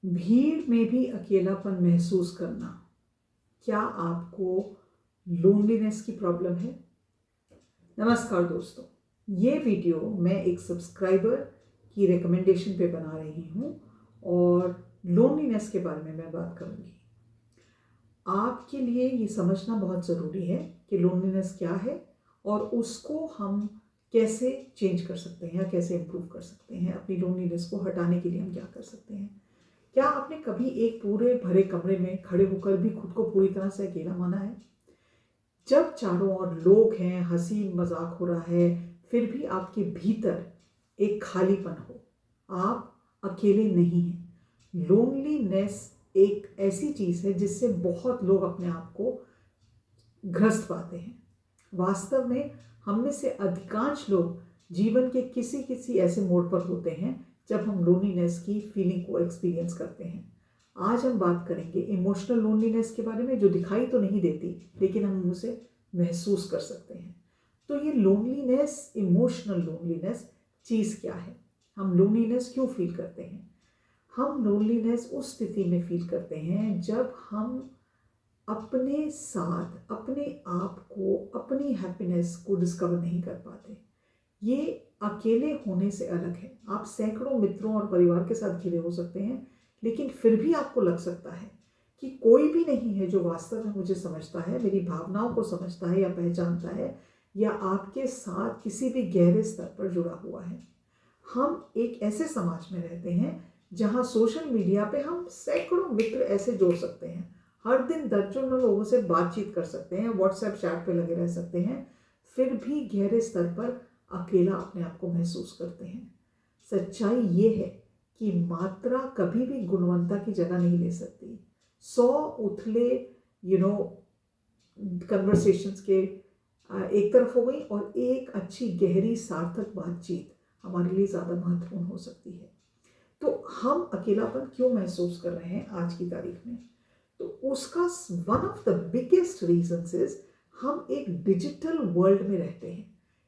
भीड़ में भी अकेलापन महसूस करना, क्या आपको लोनलीनेस की प्रॉब्लम है? नमस्कार दोस्तों, ये वीडियो मैं एक सब्सक्राइबर की रिकमेंडेशन पे बना रही हूँ और लोनलीनेस के बारे में मैं बात करूँगी। आपके लिए ये समझना बहुत ज़रूरी है कि लोनलीनेस क्या है और उसको हम कैसे चेंज कर सकते हैं या कैसे इम्प्रूव कर सकते हैं। अपनी लोनलीनेस को हटाने के लिए हम क्या कर सकते हैं। क्या आपने कभी एक पूरे भरे कमरे में खड़े होकर भी खुद को पूरी तरह से अकेला माना है? जब चारों ओर लोग हैं, हंसी मजाक हो रहा है, फिर भी आपके भीतर एक खालीपन हो, आप अकेले नहीं हैं। लोनलीनेस एक ऐसी चीज़ है जिससे बहुत लोग अपने आप को ग्रस्त पाते हैं। वास्तव में हम में से अधिकांश लोग जीवन के किसी किसी ऐसे मोड़ पर होते हैं जब हम लोनलीनेस की फीलिंग को एक्सपीरियंस करते हैं। आज हम बात करेंगे इमोशनल लोनलीनेस के बारे में, जो दिखाई तो नहीं देती लेकिन हम उसे महसूस कर सकते हैं। तो ये लोनलीनेस, इमोशनल लोनलीनेस चीज़ क्या है? हम लोनलीनेस क्यों फील करते हैं? हम लोनलीनेस उस स्थिति में फील करते हैं जब हम अपने साथ, अपने आप को, अपनी हैप्पीनेस को डिस्कवर नहीं कर पाते। ये अकेले होने से अलग है। आप सैकड़ों मित्रों और परिवार के साथ घिरे हो सकते हैं, लेकिन फिर भी आपको लग सकता है कि कोई भी नहीं है जो वास्तव में मुझे समझता है, मेरी भावनाओं को समझता है या पहचानता है, या आपके साथ किसी भी गहरे स्तर पर जुड़ा हुआ है। हम एक ऐसे समाज में रहते हैं जहां सोशल मीडिया पे हम सैकड़ों मित्र ऐसे जोड़ सकते हैं, हर दिन दर्जनों लोगों से बातचीत कर सकते हैं, व्हाट्सएप चैट पे लगे रह सकते हैं, फिर भी गहरे स्तर पर अकेला अपने आप को महसूस करते हैं। सच्चाई ये है कि मात्रा कभी भी गुणवत्ता की जगह नहीं ले सकती। 100 उथले कन्वर्सेशंस के एक तरफ हो गई और एक अच्छी गहरी सार्थक बातचीत हमारे लिए ज़्यादा महत्वपूर्ण हो सकती है। तो हम अकेलापन क्यों महसूस कर रहे हैं आज की तारीख में? तो उसका one of the biggest reasons is हम एक डिजिटल वर्ल्ड में रहते हैं।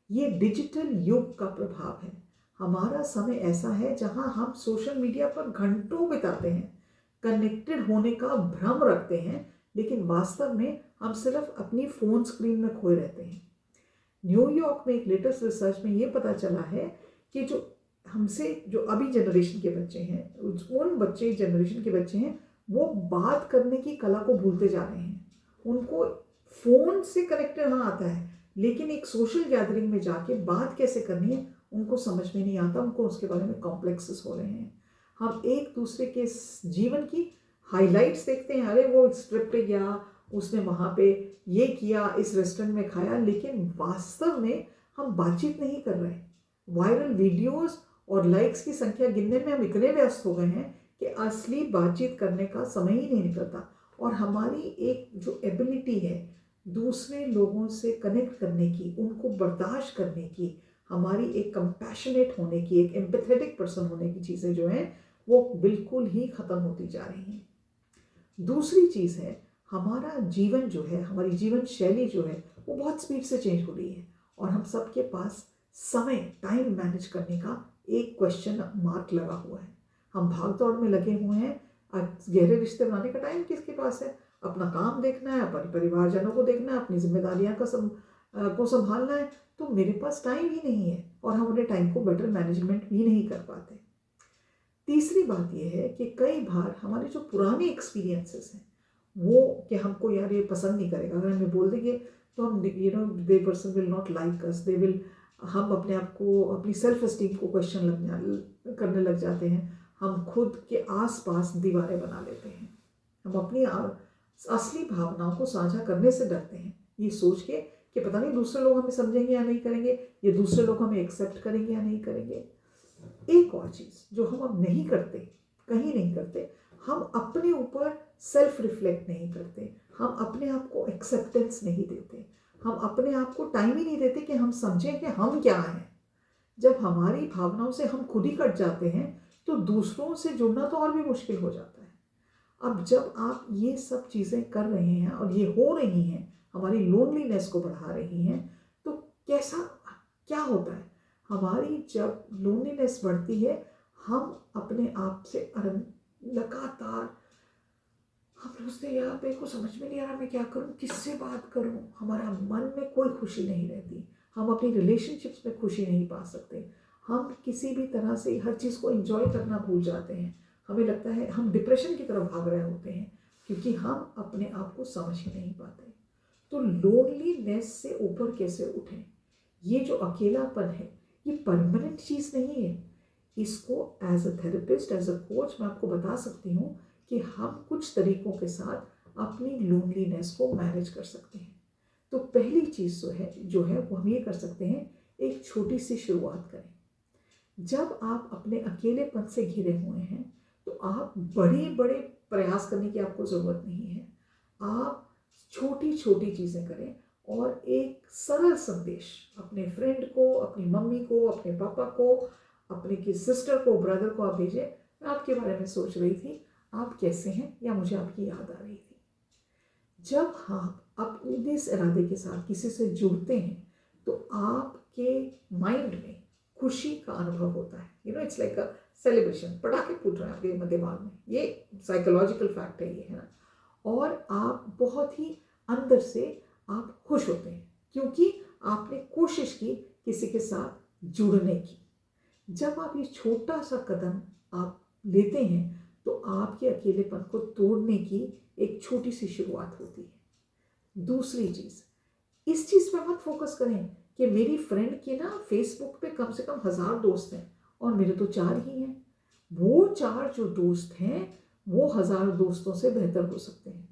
ये डिजिटल युग का प्रभाव है। हमारा समय ऐसा है जहां हम सोशल मीडिया पर घंटों बिताते हैं, कनेक्टेड होने का भ्रम रखते हैं, लेकिन वास्तव में हम सिर्फ अपनी फोन स्क्रीन में खोए रहते हैं। न्यूयॉर्क में एक लेटेस्ट रिसर्च में ये पता चला है कि जो अभी जनरेशन के बच्चे हैं, उन बच्चे जनरेशन के बच्चे हैं, वो बात करने की कला को भूलते जा रहे हैं। उनको फोन से कनेक्टेड होना आता है, लेकिन एक सोशल गैदरिंग में जाके बात कैसे करनी है उनको समझ में नहीं आता। उनको उसके बारे में कॉम्प्लेक्सेस हो रहे हैं। हम एक दूसरे के जीवन की हाइलाइट्स देखते हैं, अरे वो इस ट्रिप पे गया, उसने वहाँ पे ये किया, इस रेस्टोरेंट में खाया, लेकिन वास्तव में हम बातचीत नहीं कर रहे। वायरल वीडियोस और लाइक्स की संख्या गिनने में हम इतने व्यस्त हो गए हैं कि असली बातचीत करने का समय ही नहीं निकलता। और हमारी एक जो एबिलिटी है दूसरे लोगों से कनेक्ट करने की, उनको बर्दाश्त करने की, हमारी एक कंपैशनेट होने की, एक एम्पैथेटिक पर्सन होने की चीज़ें जो हैं वो बिल्कुल ही ख़त्म होती जा रही हैं। दूसरी चीज़ है, हमारा जीवन जो है, हमारी जीवन शैली जो है वो बहुत स्पीड से चेंज हो रही है और हम सबके पास समय, टाइम मैनेज करने का एक क्वेश्चन मार्क लगा हुआ है। हम भाग दौड़ में लगे हुए हैं। गहरे रिश्ते बनाने का टाइम किसके पास है? अपना काम देखना है, अपने परिवारजनों को देखना है, अपनी जिम्मेदारियां को संभालना है। तो मेरे पास टाइम ही नहीं है और हम अपने टाइम को बेटर मैनेजमेंट भी नहीं कर पाते। तीसरी बात यह है कि कई बार हमारे जो पुराने एक्सपीरियंसेस हैं वो, कि हमको यार ये पसंद नहीं करेगा, अगर हमें बोल देंगे तो हम the person will not like us, they will, हम अपने आप को, अपनी सेल्फ एस्टीम को क्वेश्चन करने लग जाते हैं। हम खुद के आसपास दीवारें बना लेते हैं। हम अपनी असली भावनाओं को साझा करने से डरते हैं, ये सोच के कि पता नहीं दूसरे लोग हमें समझेंगे या नहीं करेंगे, या दूसरे लोग हमें एक्सेप्ट करेंगे या नहीं करेंगे। एक और चीज़ जो हम अब नहीं करते, कहीं नहीं करते, हम अपने ऊपर सेल्फ रिफ्लेक्ट नहीं करते, हम अपने आप को एक्सेप्टेंस नहीं देते, हम अपने आप को टाइम ही नहीं देते कि हम समझें कि हम क्या हैं। जब हमारी भावनाओं से हम खुद ही कट जाते हैं तो दूसरों से जुड़ना तो और भी मुश्किल हो जाता है। अब जब आप ये सब चीज़ें कर रहे हैं और ये हो रही हैं, हमारी लोनलीनेस को बढ़ा रही हैं, तो कैसा, क्या होता है? हमारी जब लोनलीनेस बढ़ती है, हम अपने आप से लगातार हम सोचते हैं यार मेरे को समझ में नहीं आ रहा मैं क्या करूं, किससे बात करूं, हमारा मन में कोई खुशी नहीं रहती, हम अपनी रिलेशनशिप्स में खुशी नहीं पा सकते, हम किसी भी तरह से हर चीज़ को एंजॉय करना भूल जाते हैं, हमें लगता है हम डिप्रेशन की तरफ भाग रहे होते हैं क्योंकि हम अपने आप को समझ ही नहीं पाते। तो लोनलीनेस से ऊपर कैसे उठें? ये जो अकेलापन है ये परमानेंट चीज़ नहीं है। इसको as a therapist, as a coach मैं आपको बता सकती हूँ कि हम कुछ तरीकों के साथ अपनी लोनलीनेस को मैनेज कर सकते हैं। तो पहली चीज़ जो है वो हम ये कर सकते हैं, एक छोटी सी शुरुआत करें। जब आप अपने अकेलेपन से घिरे हुए हैं तो आप बड़े बड़े प्रयास करने की आपको ज़रूरत नहीं है। आप छोटी छोटी चीज़ें करें और एक सरल संदेश अपने फ्रेंड को, अपनी मम्मी को, अपने पापा को, अपने की सिस्टर को, ब्रदर को आप भेजें, मैं आपके बारे में सोच रही थी, आप कैसे हैं, या मुझे आपकी याद आ रही थी। जब आप अपने इस इरादे के साथ किसी से जुड़ते हैं तो आपके माइंड में खुशी का अनुभव होता है। इट्स लाइक अ सेलिब्रेशन, पटाखे फूट रहे हैं आपके दिमाग में, ये साइकोलॉजिकल फैक्ट है ये, है ना। और आप बहुत ही अंदर से आप खुश होते हैं क्योंकि आपने कोशिश की किसी के साथ जुड़ने की। जब आप ये छोटा सा कदम आप लेते हैं तो आपके अकेलेपन को तोड़ने की एक छोटी सी शुरुआत होती है। दूसरी चीज़, इस चीज़ पर मत फोकस करें कि मेरी फ्रेंड के ना फेसबुक पे कम से कम 1000 दोस्त हैं और मेरे तो 4 ही हैं। वो 4 जो दोस्त हैं वो 1000 दोस्तों से बेहतर हो सकते हैं।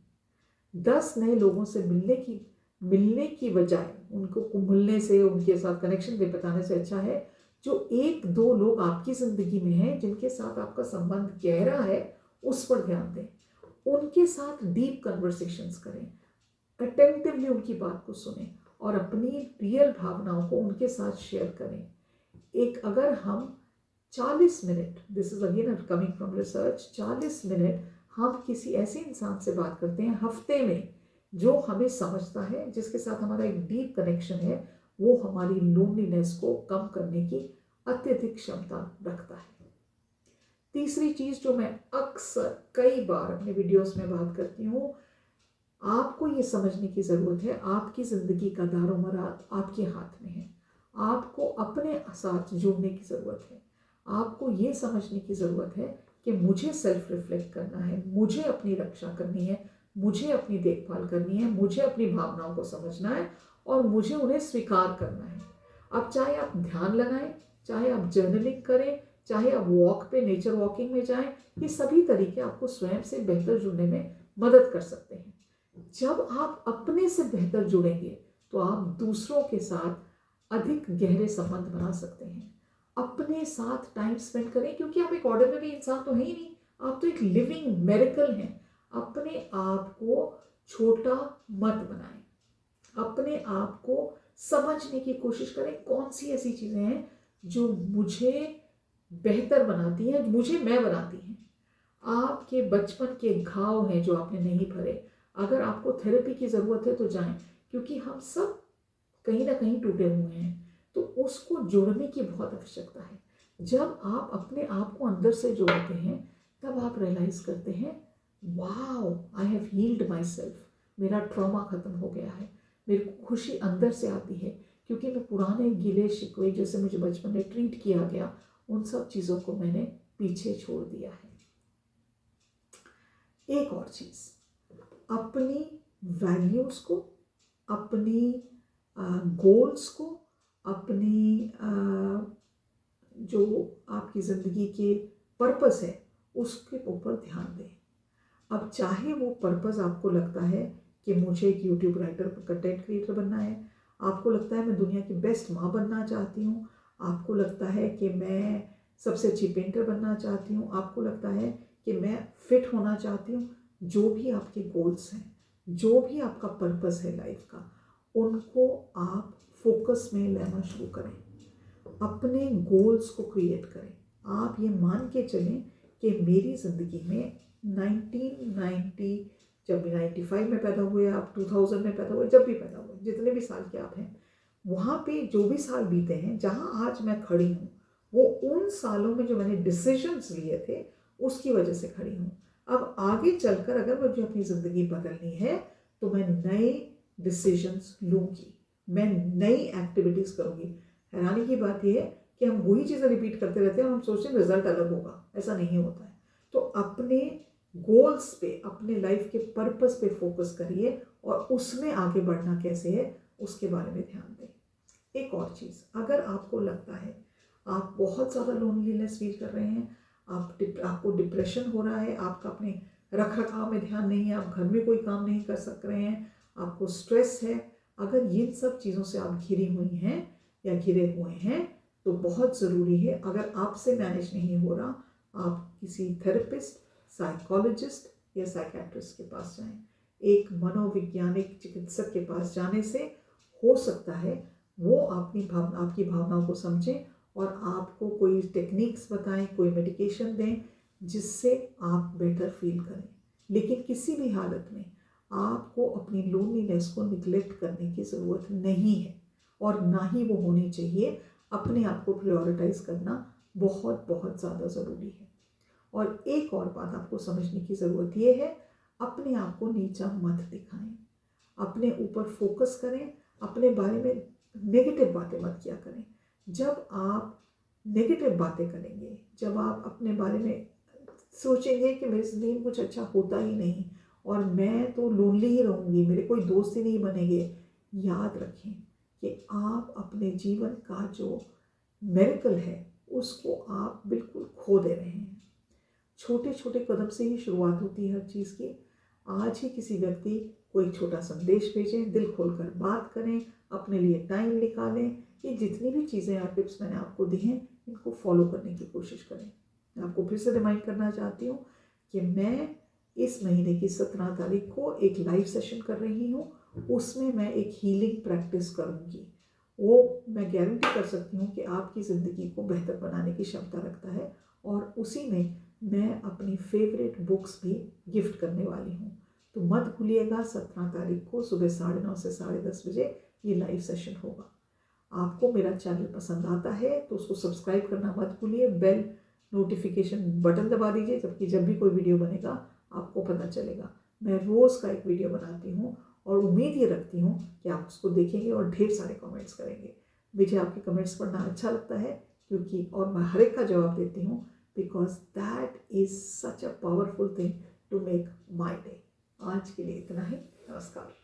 10 नए लोगों से मिलने की बजाय उनको मिलने से, उनके साथ कनेक्शन दे बताने से अच्छा है जो 1-2 लोग आपकी ज़िंदगी में हैं जिनके साथ आपका संबंध गहरा है, उस पर ध्यान दें। उनके साथ डीप कन्वर्सेशंस करें, अटेंटिवली उनकी बात को सुनें और अपनी रियल भावनाओं को उनके साथ शेयर करें। अगर हम 40 minute, this is again coming from research, 40 minute हम किसी ऐसे इंसान से बात करते हैं हफ्ते में जो हमें समझता है, जिसके साथ हमारा एक डीप कनेक्शन है, वो हमारी लोनलीनेस को कम करने की अत्यधिक क्षमता रखता है। तीसरी चीज़ जो मैं अक्सर कई बार अपने वीडियोस में बात करती हूँ, आपको ये समझने की ज़रूरत है आपकी ज़िंदगी का दारोमदार आपके हाथ में है। आपको अपने साथ जुड़ने की ज़रूरत है। आपको ये समझने की ज़रूरत है कि मुझे सेल्फ रिफ्लेक्ट करना है, मुझे अपनी रक्षा करनी है, मुझे अपनी देखभाल करनी है, मुझे अपनी भावनाओं को समझना है और मुझे उन्हें स्वीकार करना है। अब चाहे आप ध्यान लगाएं, चाहे आप जर्नलिंग करें, चाहे आप वॉक पे, नेचर वॉकिंग में जाएं, ये सभी तरीके आपको स्वयं से बेहतर जुड़ने में मदद कर सकते हैं। जब आप अपने से बेहतर जुड़ेंगे तो आप दूसरों के साथ अधिक गहरे संबंध बना सकते हैं। अपने साथ टाइम स्पेंड करें क्योंकि आप एक ऑर्डिनरी इंसान तो है ही नहीं, आप तो एक लिविंग मिरेकल हैं। अपने आप को छोटा मत बनाएं, अपने आप को समझने की कोशिश करें कौन सी ऐसी चीज़ें हैं जो मुझे बेहतर बनाती हैं, मुझे मैं बनाती हैं। आपके बचपन के घाव हैं जो आपने नहीं भरे, अगर आपको थेरेपी की ज़रूरत है तो जाएं, क्योंकि हम सब कहीं ना कहीं टूटे हुए हैं, तो उसको जोड़ने की बहुत आवश्यकता है। जब आप अपने आप को अंदर से जोड़ते हैं तब आप रियलाइज़ करते हैं, wow, I have healed myself, मेरा ट्रॉमा ख़त्म हो गया है, मेरे को खुशी अंदर से आती है क्योंकि मैं पुराने गिले शिकवे जैसे मुझे बचपन में ट्रीट किया गया, उन सब चीज़ों को मैंने पीछे छोड़ दिया है। एक और चीज़, अपनी वैल्यूज़ को, अपनी गोल्स को, अपनी जो आपकी ज़िंदगी के पर्पस है उसके ऊपर ध्यान दें। अब चाहे वो पर्पस आपको लगता है कि मुझे एक यूट्यूब राइटर, कंटेंट क्रिएटर बनना है, आपको लगता है मैं दुनिया की बेस्ट माँ बनना चाहती हूँ, आपको लगता है कि मैं सबसे अच्छी पेंटर बनना चाहती हूँ, आपको लगता है कि मैं फिट होना चाहती हूँ, जो भी आपके गोल्स हैं, जो भी आपका पर्पस है लाइफ का, उनको आप फोकस में लेना शुरू करें, अपने गोल्स को क्रिएट करें। आप ये मान के चलें कि मेरी ज़िंदगी में 1990, जब भी 95 में पैदा हुए आप, 2000 में पैदा हुए, जब भी पैदा हुए, जितने भी साल के आप हैं, वहाँ पे जो भी साल बीते हैं, जहाँ आज मैं खड़ी हूँ, वो उन सालों में जो मैंने डिसीजंस लिए थे उसकी वजह से खड़ी हूँ। अब आगे चलकर अगर मुझे अपनी ज़िंदगी बदलनी है तो मैं नए डिसीजंस लूँगी, मैं नई एक्टिविटीज़ करूँगी। हैरानी की बात यह है कि हम वही चीज़ें रिपीट करते रहते हैं और हम सोचते हैं रिजल्ट अलग होगा, ऐसा नहीं होता है। तो अपने गोल्स पे, अपने लाइफ के पर्पस पे फोकस करिए और उसमें आगे बढ़ना कैसे है उसके बारे में ध्यान दें। एक और चीज़, अगर आपको लगता है आप बहुत ज़्यादा लोनलीनेस फील कर रहे हैं, आपको डिप्रेशन हो रहा है, आपका अपने रख रखाव में ध्यान नहीं है, आप घर में कोई काम नहीं कर सक रहे हैं, आपको स्ट्रेस है, अगर इन सब चीज़ों से आप घिरी हुई हैं या घिरे हुए हैं तो बहुत ज़रूरी है, अगर आपसे मैनेज नहीं हो रहा, आप किसी थेरेपिस्ट, साइकोलॉजिस्ट या साइकेट्रिस्ट के पास जाएं। एक मनोवैज्ञानिक चिकित्सक के पास जाने से हो सकता है वो आपकी भावनाओं को समझें और आपको कोई टेक्निक्स बताएं, कोई मेडिकेशन दें जिससे आप बेटर फील करें। लेकिन किसी भी हालत में आपको अपनी लोनलीनेस को निगलेक्ट करने की ज़रूरत नहीं है और ना ही वो होनी चाहिए। अपने आप को प्रायोरिटाइज करना बहुत बहुत ज़्यादा ज़रूरी है। और एक और बात आपको समझने की ज़रूरत ये है, अपने आप को नीचा मत दिखाएं, अपने ऊपर फोकस करें, अपने बारे में नेगेटिव बातें मत किया करें। जब आप नेगेटिव बातें करेंगे, जब आप अपने बारे में सोचेंगे कि मेरी ज़िंदगी में कुछ अच्छा होता ही नहीं और मैं तो लोनली ही रहूँगी, मेरे कोई दोस्त ही नहीं बनेंगे, याद रखें कि आप अपने जीवन का जो मिरेकल है उसको आप बिल्कुल खो दे रहे हैं। छोटे छोटे कदम से ही शुरुआत होती है हर चीज़ की। आज ही किसी व्यक्ति को एक छोटा संदेश भेजें, दिल खोलकर बात करें, अपने लिए टाइम निकालें। ये जितनी भी चीज़ें और टिप्स मैंने आपको दी हैं इनको फॉलो करने की कोशिश करें। मैं आपको फिर से रिमाइंड करना चाहती हूँ कि मैं इस महीने की 17 तारीख को एक लाइव सेशन कर रही हूँ, उसमें मैं एक हीलिंग प्रैक्टिस करूँगी। वो मैं गारंटी कर सकती हूँ कि आपकी ज़िंदगी को बेहतर बनाने की क्षमता रखता है और उसी में मैं अपनी फेवरेट बुक्स भी गिफ्ट करने वाली हूँ। तो मत भूलिएगा 17 तारीख को सुबह 9:30 से 10:30 बजे ये लाइव सेशन होगा। आपको मेरा चैनल पसंद आता है तो उसको सब्सक्राइब करना मत भूलिए, बेल नोटिफिकेशन बटन दबा दीजिए, जबकि जब भी कोई वीडियो बनेगा आपको पता चलेगा। मैं रोज़ का एक वीडियो बनाती हूँ और उम्मीद ये रखती हूँ कि आप उसको देखेंगे और ढेर सारे कमेंट्स करेंगे। मुझे आपके कमेंट्स पढ़ना अच्छा लगता है क्योंकि और मैं हर एक का जवाब देती हूँ because that is such a powerful thing to make my day. आज के लिए इतना ही। नमस्कार।